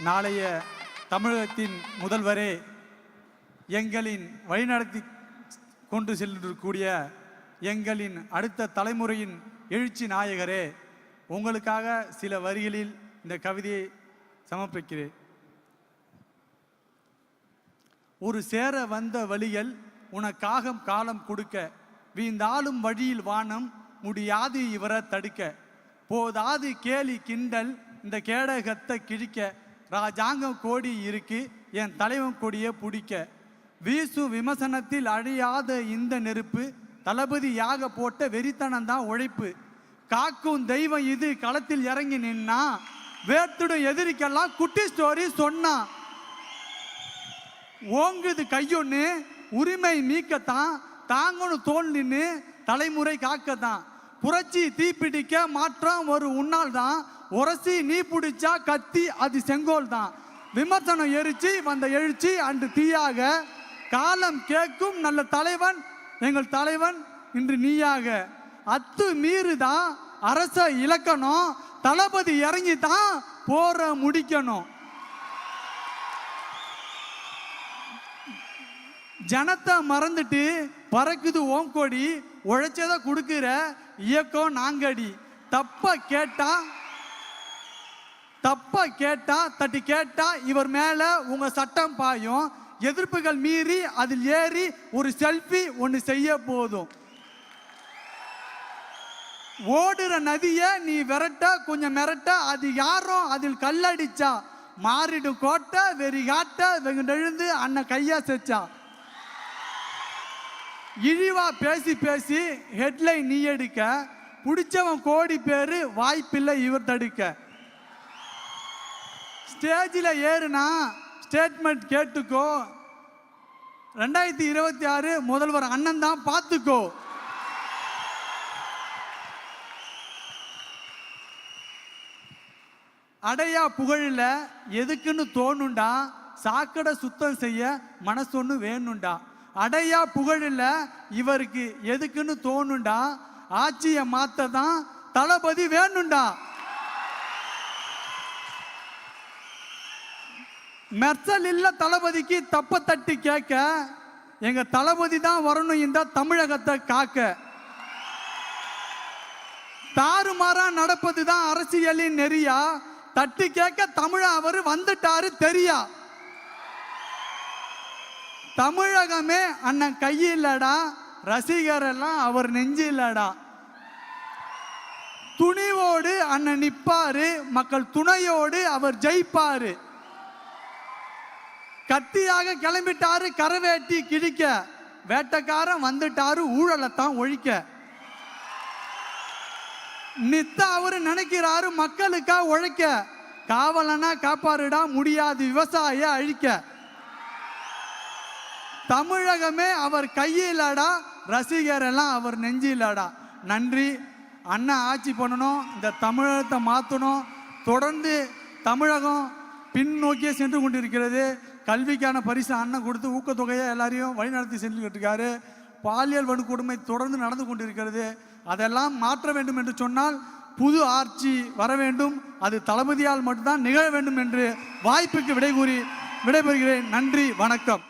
நாளைய தமிழகத்தின் முதல்வரே, எங்களின் வழிநடத்தி கொண்டு செல்லக்கூடிய எங்களின் அடுத்த தலைமுறையின் எழுச்சி நாயகரே, உங்களுக்காக சில வரிகளில் இந்த கவிதையை சமர்ப்பிக்கிறேன். ஒரு சேர வந்த வழிகள் உனக்காக காலம் கொடுக்க, வீந்தாலும் வழியில் வானம் முடியாது இவரை தடுக்க, போதாது கேலி கிண்டல் இந்த கேடகத்தை கிழிக்க, ராஜாங்கம் கோடி இருக்கு என் தலைவன் கொடியை பிடிக்க, வீசு விமர்சனத்தில் அழியாத இந்த நெருப்பு, தளபதியாக போட்ட வெறித்தனம்தான் உழைப்பு, காக்கும் தெய்வம் இது களத்தில் இறங்கி நின்னா, வேர்த்துடும் எதிரிக்கெல்லாம் குட்டி ஸ்டோரி சொன்னா, ஓங்குது கையொன்னு உரிமை மீக்கத்தான், தாங்கணும் தோல் நின்று தலைமுறை காக்கத்தான், புரட்சி தீப்பிடிக்க மாற்றம் ஒரு உன்னால் தான், உரசி நீ பிடிச்சா கத்தி அது செங்கோல் தான், விமர்சனம் எரிச்சு வந்த எழுச்சி அன்று தீயாக, காலம் கேட்கும் நல்ல தலைவன் எங்கள் தலைவன் இன்று நீயாக, அத்து மீறுதான் அரச இலக்கணம், தளபதி இறங்கி தான் போற முடிக்கணும், ஜனத்தை மறந்துட்டு பறக்குது ஓங்கோடி, உழைச்சதை கொடுக்கிற இயக்கம் நாங்கடி, தப்ப கேட்டா தட்டி கேட்டா இவர் மேல உங்க சட்டம் பாயும், எதிர்ப்புகள் மீறி அதில் ஏறி ஒரு செல்ஃபி ஒன்று செய்ய போதும், ஓடுற நதிய நீ விரட்ட கொஞ்சம் மிரட்ட, அது யாரும் அதில் கல்லடிச்சா, மாறிடும் கோட்டை வெறி காட்ட வெகுண்டெழுந்து அண்ணன் கையா செச்சா, இழிவா பேசி பேசி ஹெட்லைன் நீ எடுக்க, பிடிச்சவன் கோடி பேரு வாய்ப்பில்லை இவர் தடுக்க, ஸ்டேஜில் ஏறுனா ஸ்டேட்மெண்ட் கேட்டுக்கோ, 2026 முதல்வர் அண்ணன் தான் பார்த்துக்கோ, அடையா புகழில் எதுக்குன்னு தோணுண்டா, சாக்கடை சுத்தம் செய்ய மனசு ஒன்று வேணுண்டா, அடையா புகழில் இவருக்கு எதுக்குன்னு தோணுண்டா, ஆட்சியை மாத்த தான் தளபதி வேணுண்டா, மெர்சல் இல்ல தளபதிக்கு தப்ப தட்டி கேட்க, எங்க தளபதி தான் வரணும் இந்த தமிழகத்தை காக்க, தாறுமாறா நடப்பது தான் அரசியலின் நெறியா, தட்டி கேட்க தமிழ அவர் வந்துட்டாரு தெரியா, தமிழகமே அண்ணன் கையில்லடா, ரசிகர் எல்லாம் அவர் நெஞ்சு இல்லடா, துணிவோடு அண்ணன் நிப்பாரு, மக்கள் துணையோடு அவர் ஜெயிப்பாரு, கத்தியாக கிளம்பிட்டாரு கரவேட்டி கிழிக்க, வேட்டக்காரன் வந்துட்டாரு ஊழலத்தான் ஒழிக்க, நித்த அவரு நினைக்கிறாரு மக்களுக்கா உழைக்க, காவலனா காப்பாருடா முடியாது விவசாய அழிக்க, தமிழகமே அவர் கையிலடா, ரசிகர் எல்லாம் அவர் நெஞ்சிலடா. நன்றி. அண்ணன் ஆட்சி பண்ணணும், இந்த தமிழகத்தை மாற்றணும், தொடர்ந்து தமிழகம் பின்னோக்கியே சென்று கொண்டிருக்கிறது, கல்விக்கான பரிசு அண்ணன் கொடுத்து ஊக்கத்தொகையை எல்லாரையும் வழிநடத்தி சென்றுக்கிட்டு இருக்காரு, பாலியல் வன்கொடுமை தொடர்ந்து நடந்து கொண்டிருக்கிறது, அதெல்லாம் மாற்ற வேண்டும் என்று சொன்னால் புது ஆட்சி வர வேண்டும், அது தளபதியால் மட்டும்தான் நிகழ வேண்டும் என்று வாய்ப்புக்கு விடைபெறுகிறேன். நன்றி, வணக்கம்.